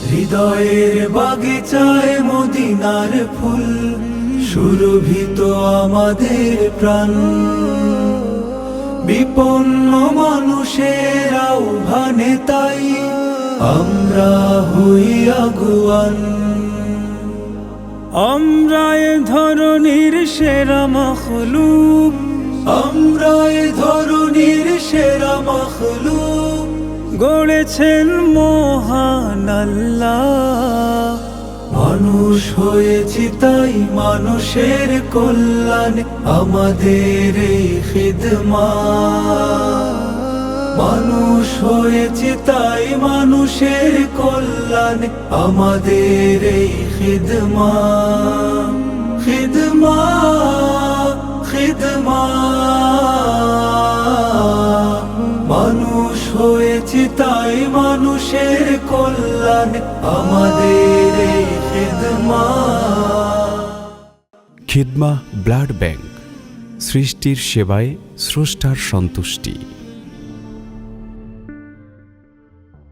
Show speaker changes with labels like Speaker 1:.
Speaker 1: হৃদয়ের বাগিচায় মদিনার ফুল, সুরভিত আমাদের প্রাণ। বিপন্ন মানুষের আহ্বানে তাই আমরা হই আগুয়ান।
Speaker 2: আমরা এ ধরনীর সেরা মখলুক,
Speaker 1: আমরা এ ধরনীর সেরা মখলুক,
Speaker 2: গড়েছেন মহান আল্লাহ।
Speaker 1: মানুষ হয়েছি তাই মানুষের কল্যাণে আমাদের এই খিদমত। মানুষ হয়েছি তাই মানুষের কল্যাণে আমাদের এই খিদমত। খিদমত, খিদমত। মানুষ হয়েছি তাই মানুষের কল্যাণে আমাদের এই খিদমত।
Speaker 3: খিদমাহ ব্লাড ব্যাংক, সৃষ্টির সেবায় স্রষ্টার সন্তুষ্টি।